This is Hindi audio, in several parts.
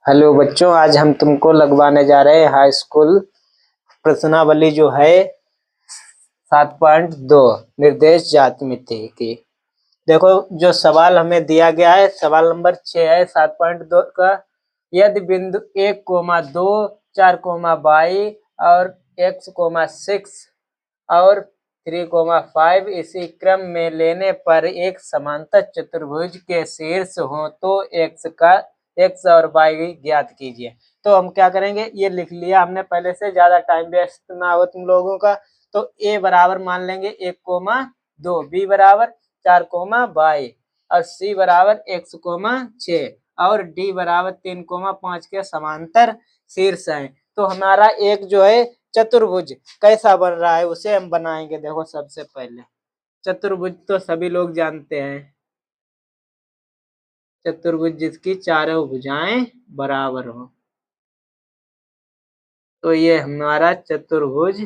हेलो बच्चों, आज हम तुमको लगवाने जा रहे हैं हाई स्कूल प्रश्नावली जो है 7.2 निर्देश ज्यामिति की। देखो, जो सवाल हमें दिया गया है सवाल नंबर 6 है 7.2 का। यदि बिंदु 1,2 4,22 और x,6 और 3,5 इसी क्रम में लेने पर एक समांतर चतुर्भुज के शीर्ष हो तो x और y ज्ञात कीजिए। तो हम क्या करेंगे, ये लिख लिया हमने पहले से, ज्यादा टाइम वेस्ट ना हो तुम लोगों का। तो a बराबर मान लेंगे 1,2, b बराबर 4,22 और c बराबर x,6 और d बराबर 3,5 के समांतर शीर्ष है। तो हमारा एक जो है चतुर्भुज कैसा बन रहा है उसे हम बनाएंगे। देखो, सबसे पहले चतुर्भुज तो सभी लोग जानते हैं, चतुर्भुज जिसकी चारों भुजाएं बराबर हो। तो ये हमारा चतुर्भुज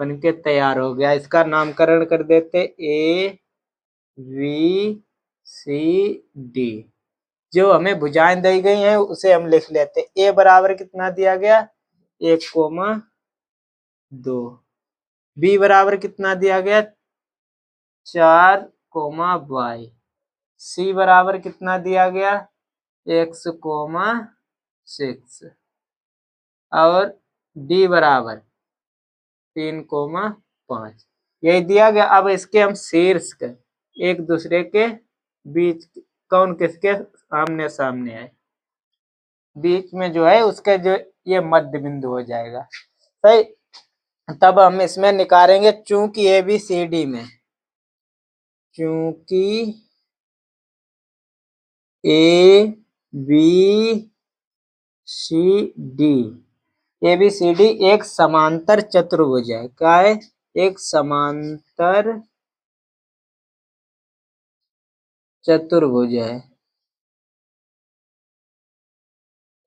बनके तैयार हो गया। इसका नामकरण कर देते ए बी सी डी। जो हमें भुजाएं दी गई हैं उसे हम लिख लेते। ए बराबर कितना दिया गया, 1,2। बी बराबर कितना दिया गया, 4,y। सी बराबर कितना दिया गया, x,6 और डी बराबर 3,5 यही दिया गया। अब इसके हम शीर्ष के एक दूसरे के बीच कौन किसके आमने सामने है, बीच में जो है उसके जो ये मध्य बिंदु हो जाएगा। सही। तब हम इसमें निकालेंगे, चूंकि ए बी सी डी में, चूंकि A B C D A B C D एक समांतर चतुर्भुज है। क्या है, एक समांतर चतुर्भुज है,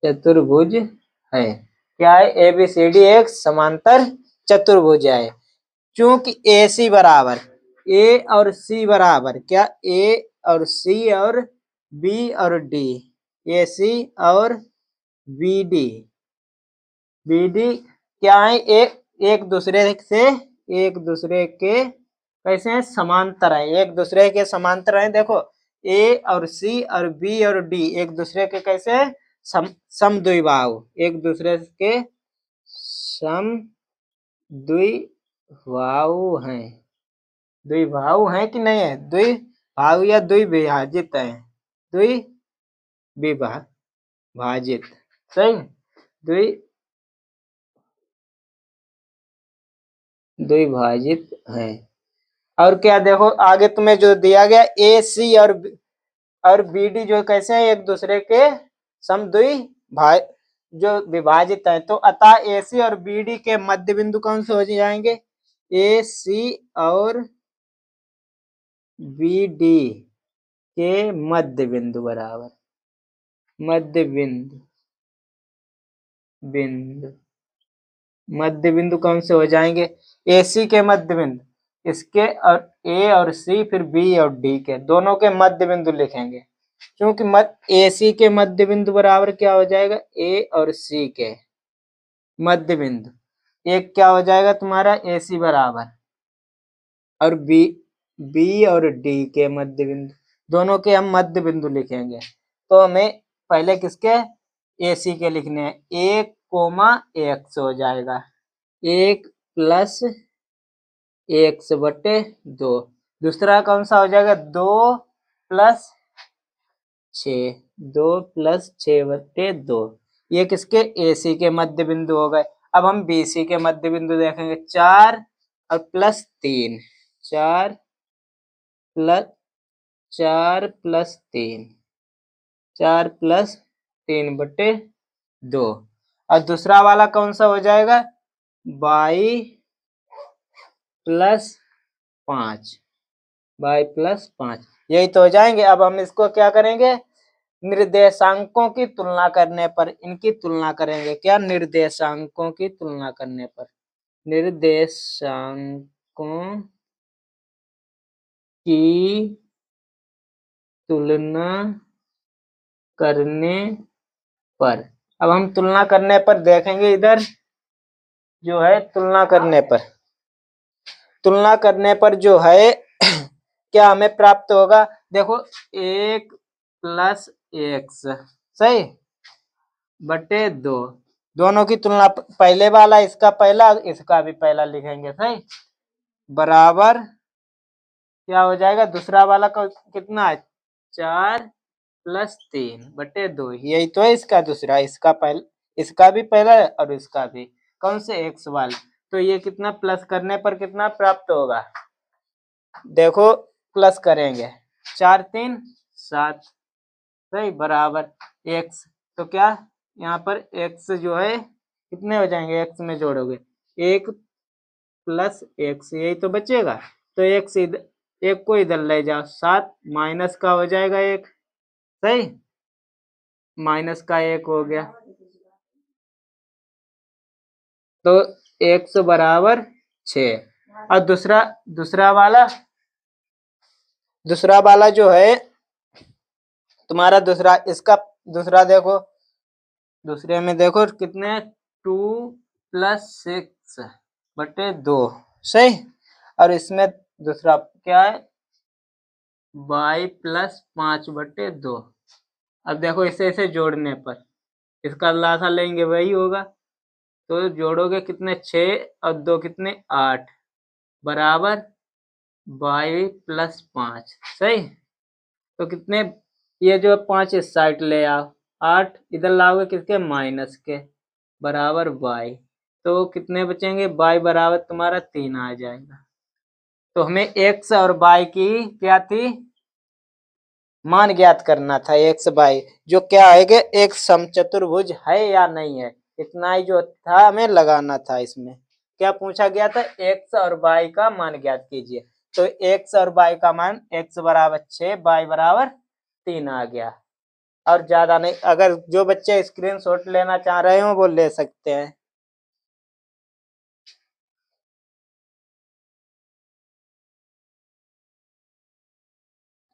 चतुर्भुज है। क्या है, ए बी सी डी एक समांतर चतुर्भुज है। चूंकि ए सी बराबर, ए और सी बराबर, क्या, ए और सी और बी और डी, ए सी और बी डी, बी डी क्या है, एक दूसरे से, एक दूसरे के कैसे हैं, समांतर है, एक दूसरे के समांतर है। देखो, ए और सी और बी और डी एक दूसरे के कैसे है, समद्विबाहु, एक दूसरे के समद्विबाहु हैं। द्विबाहु है कि नहीं है, द्विबाहु या द्विविभाजित है, द्विविभाजित। सही, द्विभाजित है। और क्या, देखो आगे तुम्हें जो दिया गया, ए सी और बी डी जो कैसे हैं, एक दूसरे के समद्विभाज जो विभाजित है। तो अतः ए सी और बी डी के मध्य बिंदु कौन से हो जाएंगे, ए सी और बी डी के मध्य बिंदु बराबर मध्य बिंदु कौन से हो जाएंगे, ए सी के मध्य बिंदु, इसके और ए और सी, फिर बी और डी के दोनों के मध्य बिंदु लिखेंगे। क्योंकि ए सी के मध्य बिंदु बराबर क्या हो जाएगा, ए और सी के मध्य बिंदु, एक क्या हो जाएगा तुम्हारा, ए सी बराबर, और बी और डी के मध्य बिंदु, दोनों के हम मध्य बिंदु लिखेंगे। तो हमें पहले किसके, ए सी के लिखने हैं, 1,x हो जाएगा, 1 + x/2। दूसरा कौन सा हो जाएगा, 2 + 6, 2 + 6/2। ये किसके, ए सी के मध्य बिंदु हो गए। अब हम बी सी के मध्य बिंदु देखेंगे, 4 और +3, 4 + 3, 4 + 3/2। और दूसरा वाला कौन सा हो जाएगा, y + 5, y + 5, यही तो हो जाएंगे। अब हम इसको क्या करेंगे, निर्देशांकों की तुलना करने पर इनकी तुलना करेंगे। क्या, निर्देशांकों की तुलना करने पर, निर्देशांकों की तुलना करने पर। अब हम तुलना करने पर देखेंगे, इधर जो है तुलना करने पर जो है क्या हमें प्राप्त होगा, देखो 1 + x सही बटे 2, दोनों की तुलना, पहले वाला इसका पहला, इसका भी पहला लिखेंगे सही, बराबर क्या हो जाएगा, दूसरा वाला का कितना है 4 + 3/2, यही तो है इसका दूसरा, इसका भी पहला है और इसका भी, कौन से x वाले, तो ये कितना प्लस करने पर कितना प्राप्त होगा, देखो प्लस करेंगे 4 × 3 = 7 सही बराबर x, तो क्या यहाँ पर x जो है कितने हो जाएंगे, x में जोड़ोगे 1 + x, यही तो बचेगा, तो एक को इधर ले जाओ, 7 माइनस का हो जाएगा 1 सही, माइनस का 1 हो गया, तो x बराबर 6। और दूसरा वाला जो है तुम्हारा, दूसरा देखो, दूसरे में देखो कितने 2 + 6/2 सही, और इसमें दूसरा क्या है y + 5/2। अब देखो इसे जोड़ने पर इसका लासा लेंगे वही होगा, तो जोड़ोगे कितने 6 और 2 कितने 8 बराबर y + 5 सही, तो कितने, ये जो 5 इस साइड ले आओ, 8 इधर लाओगे किसके माइनस के, बराबर y, तो कितने बचेंगे y बराबर तुम्हारा 3 आ जाएगा। तो हमें x और y की क्या थी, मान ज्ञात करना था, x y जो क्या है कि एक समचतुर्भुज है या नहीं है, इतना ही जो था हमें लगाना था। इसमें क्या पूछा गया था, x और y का मान ज्ञात कीजिए, तो x और y का मान x बराबर 6 y बराबर 3 आ गया, और ज्यादा नहीं। अगर जो बच्चे स्क्रीनशॉट लेना चाह रहे हो वो ले सकते हैं।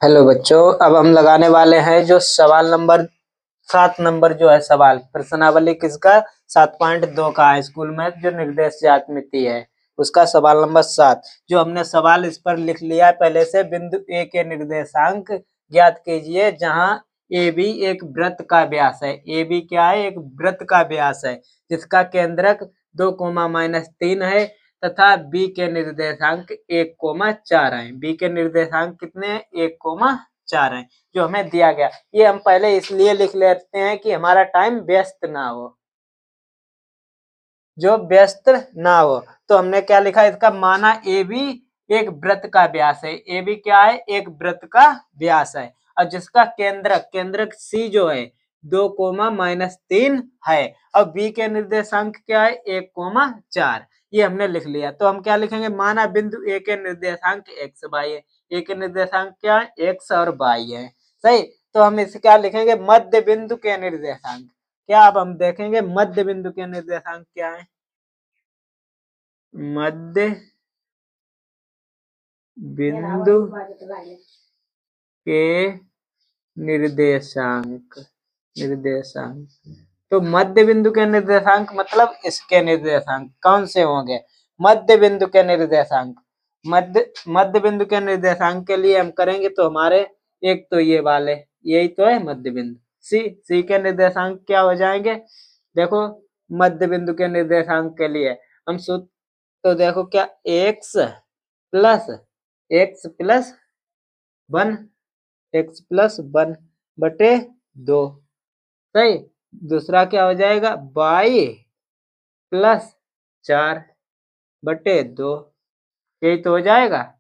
हेलो बच्चों, अब हम लगाने वाले हैं जो सवाल नंबर 7 नंबर जो है सवाल, प्रश्नावली किसका 7.2 का है, स्कूल में जो निर्देश ज्यामिति है उसका सवाल नंबर 7, जो हमने सवाल इस पर लिख लिया है पहले से। बिंदु ए के निर्देशांक ज्ञात कीजिए जहां ए बी एक वृत्त का व्यास है, ए बी क्या है, एक वृत्त का व्यास है जिसका केंद्रक 2, है तथा बी के निर्देशांक 1, 4 है। बी के निर्देशांक कितने हैं, 1, 4 है, जो हमें दिया गया। ये हम पहले इसलिए लिख लेते हैं कि हमारा टाइम व्यस्त ना हो, जो व्यस्त ना हो। तो हमने क्या लिखा, इसका माना ए बी एक वृत्त का व्यास है, ए बी क्या है, एक वृत्त का व्यास है, और जिसका केंद्रक सी जो है 2, -3 है, और बी के निर्देशांक क्या है 1, 4, ये हमने लिख लिया। तो हम क्या लिखेंगे, माना बिंदु ए के निर्देशांक x y है, ए के निर्देशांक क्या है x और y है सही। तो हम इसे क्या लिखेंगे, मध्य बिंदु के निर्देशांक, क्या अब हम देखेंगे मध्य बिंदु के निर्देशांक क्या है, मध्य बिंदु के निर्देशांक तो मध्य बिंदु के निर्देशांक मतलब इसके निर्देशांक कौन से होंगे, मध्य बिंदु के निर्देशांक, मध्य बिंदु के निर्देशांक के लिए हम करेंगे तो हमारे एक तो ये वाले, यही तो है मध्य बिंदु। सी के निर्देशांक क्या हो जाएंगे, देखो मध्य बिंदु के निर्देशांक के लिए हम सूत्र, तो देखो क्या x + 1 सही, दूसरा क्या हो जाएगा y + 4/2, यही तो हो जाएगा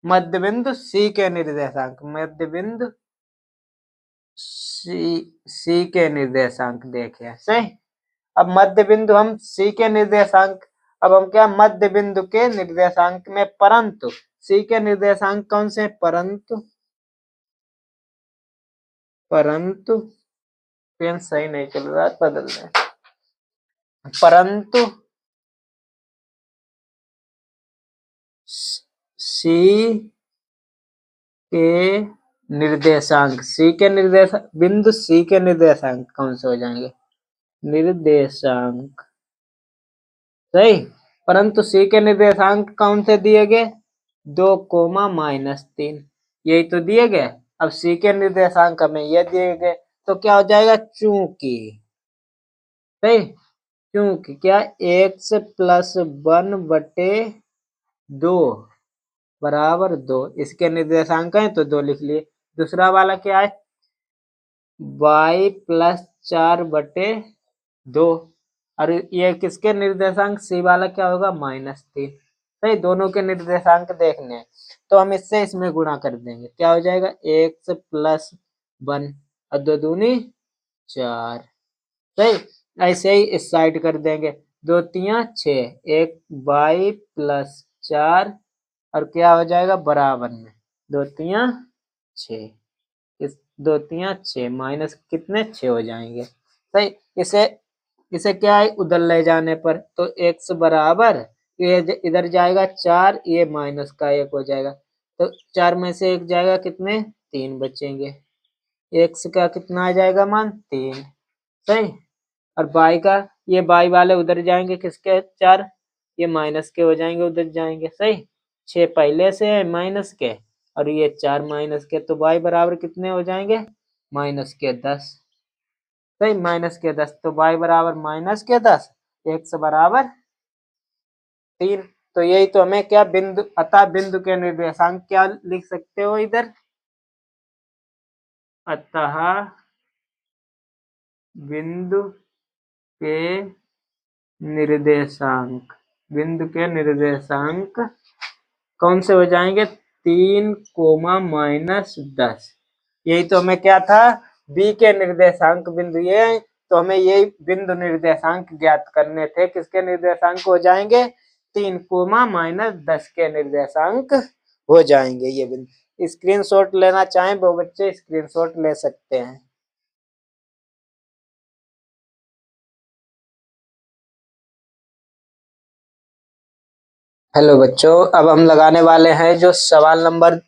मध्य बिंदु सी के निर्देशांक, मध्य बिंदु सी के निर्देशांक देखे सही। अब मध्य बिंदु हम सी के निर्देशांक, अब हम क्या मध्य बिंदु के निर्देशांक में परंतु सी के निर्देशांक कौन से, परंतु पेन सही नहीं चल रहा है, बदल रहे, परंतु सी के निर्देशांक, बिंदु सी के निर्देशांक कौन से हो जाएंगे, निर्देशांक, सही। परंतु सी के निर्देशांक कौन से दिए गए? 2, यही तो दिए गए। अब सी के निर्देशांक हमें ये दिए गए, तो क्या हो जाएगा? चूंकि, सही, क्योंकि क्या x+1/2 बराबर 2, इसके निर्देशांक है तो 2 लिख लिए। दूसरा वाला क्या है? y+4/2, और ये किसके निर्देशांक? सी वाला क्या होगा? -3। सही, दोनों के निर्देशांक देखने हैं तो हम इससे इसमें गुणा कर देंगे, क्या हो जाएगा? x+1 और 2 दूनी 4, सही। ऐसे ही इस साइड कर देंगे, 2 तिया 6, एक y+4 और क्या हो जाएगा? बराबर में 2 तिया 6, इस 2 तिया 6 माइनस कितने? 6 हो जाएंगे, सही। इसे क्या है? उधर ले जाने पर तो x बराबर, ये इधर जाएगा 4, ये माइनस का 1 हो जाएगा, तो 4 में से 1 जाएगा, कितने? 3 बचेंगे। x का कितना आ जाएगा मान? 3, सही। और y का, ये y वाले उधर जाएंगे, किसके? 4, ये माइनस के हो जाएंगे, उधर जाएंगे, सही। 6 पहले से है माइनस के, और ये 4 माइनस के, तो y बराबर कितने हो जाएंगे? -10, सही, -10, तो y बराबर -10, x बराबर 3। तो यही तो हमें क्या बिंदु, अतः बिंदु के निर्देशांक क्या लिख सकते हो इधर? अतः बिंदु के निर्देशांक, बिंदु के निर्देशांक कौन से हो जाएंगे? 3, -10। यही तो हमें क्या था? बी के निर्देशांक बिंदु ये है, तो हमें यही बिंदु निर्देशांक ज्ञात करने थे। किसके निर्देशांक हो जाएंगे? 3, -10 के निर्देशांक हो जाएंगे ये बिंदु। स्क्रीनशॉट लेना चाहें वो बच्चे स्क्रीनशॉट ले सकते हैं। हेलो बच्चों, अब हम लगाने वाले हैं जो सवाल नंबर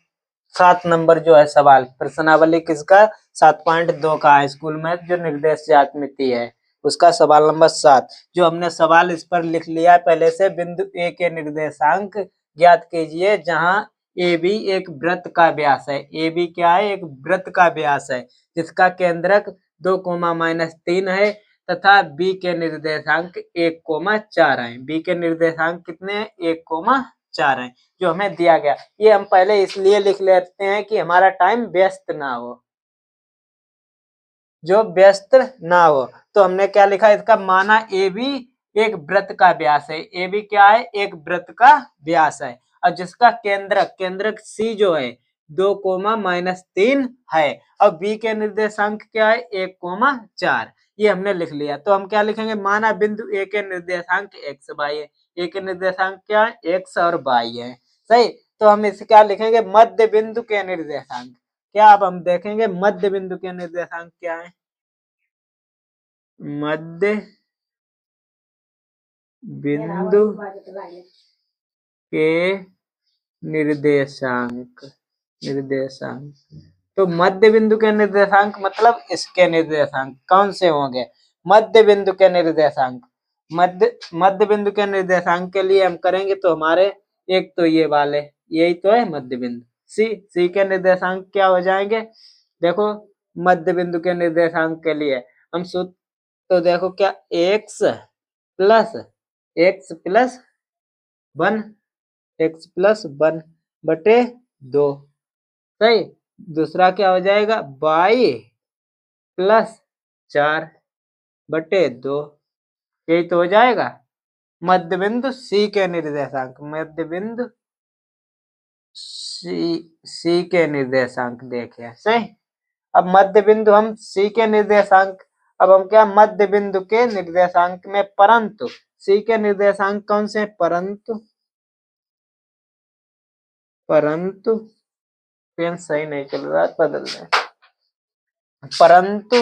7 नंबर जो है सवाल, प्रश्नावली किसका? 7.2 का है, स्कूल में जो निर्देश ज्यामिति है उसका सवाल नंबर 7। जो हमने सवाल इस पर लिख लिया पहले से, बिंदु ए के निर्देशांक ज्ञात कीजिए जहां ए बी एक वृत्त का व्यास है। ए बी क्या है? एक वृत्त का व्यास है जिसका केंद्रक 2, -3 है तथा बी के निर्देशांक 1, 4 है। बी के निर्देशांक कितने हैं? 1, 4 है, जो हमें दिया गया। ये हम पहले इसलिए लिख लेते हैं कि हमारा टाइम व्यस्त ना हो, जो व्यस्त ना हो। तो हमने क्या लिखा? इसका माना ए बी एक वृत्त का व्यास है। ए बी क्या है? एक वृत्त का व्यास है, और जिसका केंद्रक सी जो है 2, -3 है, और बी के निर्देशांक क्या है? 1, 4। ये हमने लिख लिया। तो हम क्या लिखेंगे? माना बिंदु ए के निर्देशांक एक्स वाई है। ए के निर्देशांक क्या है? एक्स और वाई है, सही। तो हम इसे क्या लिखेंगे? मध्य बिंदु के निर्देशांक। क्या अब हम देखेंगे मध्य बिंदु के निर्देशांक क्या है? मध्य बिंदु के निर्देशांक, तो मध्य बिंदु के निर्देशांक मतलब इसके निर्देशांक कौन से होंगे? मध्य बिंदु के निर्देशांक, मध्य बिंदु के निर्देशांक के लिए हम करेंगे तो हमारे एक तो ये वाले, यही तो है मध्य बिंदु। सी के निर्देशांक क्या हो जाएंगे? देखो मध्य बिंदु के निर्देशांक के लिए हम सूत्र, तो देखो क्या x+1 सही। दूसरा क्या हो जाएगा? y+4/2, यही तो हो जाएगा मध्य बिंदु सी के निर्देशांक। मध्य बिंदु सी के निर्देशांक देखे, सही। अब मध्य बिंदु हम सी के निर्देशांक, अब हम क्या मध्य बिंदु के निर्देशांक में, परंतु सी के निर्देशांक कौन से? परंतु पेन सही नहीं चल रहा, बदल दें। परंतु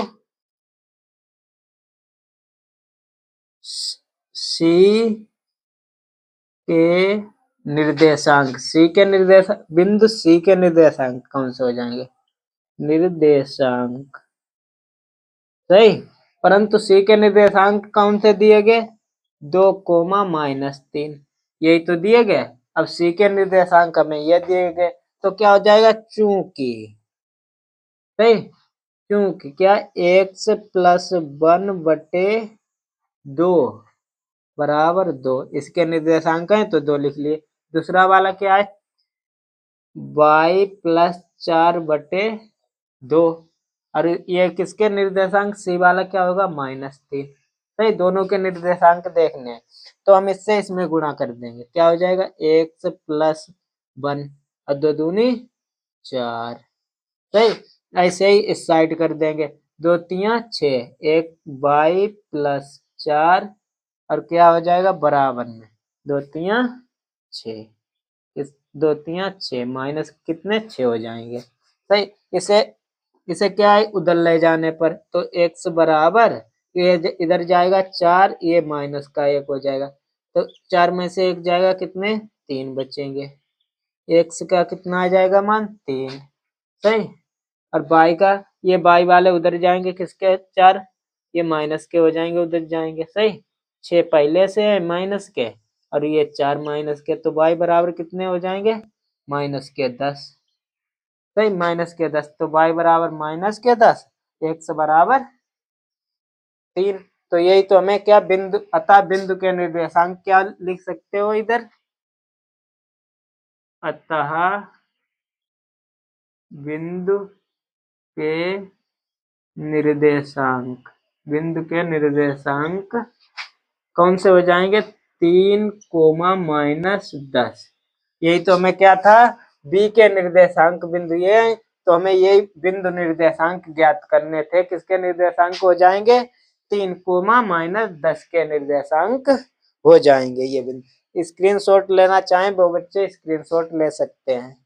सी के निर्देशांक, बिंदु सी के निर्देशांक कौन से हो जाएंगे? निर्देशांक, सही। परंतु सी के निर्देशांक कौन से दिए गए? 2, -3 यही तो दिए गए। अब सी के निर्देशांक हमें ये दिए गए, तो क्या हो जाएगा? चूंकि, सही, क्योंकि क्या x+1/2 बराबर 2, इसके निर्देशांक है तो 2 लिख लिए। दूसरा वाला क्या है? y+4/2 और ये किसके निर्देशांक? सी वाला क्या होगा? -3। सही, दोनों के निर्देशांक देखने हैं तो हम इससे इसमें गुणा कर देंगे। क्या हो जाएगा? x+1 और 2 दूनी 4। सही, ऐसे ही इस साइड कर देंगे। 2 तिया 6, एक y+4 और क्या हो जाएगा? बराबर में 2 तिया 6, इस 2 तिया 6 माइनस कितने? 6 हो जाएंगे। सही, इसे क्या है? उधर ले जाने पर तो x बराबर, ये इधर जाएगा 4, ये माइनस का 1 हो जाएगा, तो 4 में से 1 जाएगा, कितने? 3 बचेंगे। x का कितना आ जाएगा मान? 3। सही, और y का, ये y वाले उधर जाएंगे, किसके? 4, ये माइनस के हो जाएंगे, उधर जाएंगे। सही, 6 पहले से है माइनस के और ये 4 माइनस के, तो y बराबर कितने हो जाएंगे? -10। सही, -10, तो y बराबर -10, x बराबर 3। तो यही तो हमें क्या बिंदु, अतः बिंदु के निर्देशांक क्या लिख सकते हो इधर? अतः बिंदु के निर्देशांक, बिंदु के निर्देशांक कौन से हो जाएंगे? 3, -10। यही तो हमें क्या था? बी के निर्देशांक बिंदु ये है, तो हमें यही बिंदु निर्देशांक ज्ञात करने थे। किसके निर्देशांक हो जाएंगे? 3, -10 के निर्देशांक हो जाएंगे ये बिंदु। स्क्रीनशॉट लेना चाहें वो बच्चे स्क्रीनशॉट ले सकते हैं।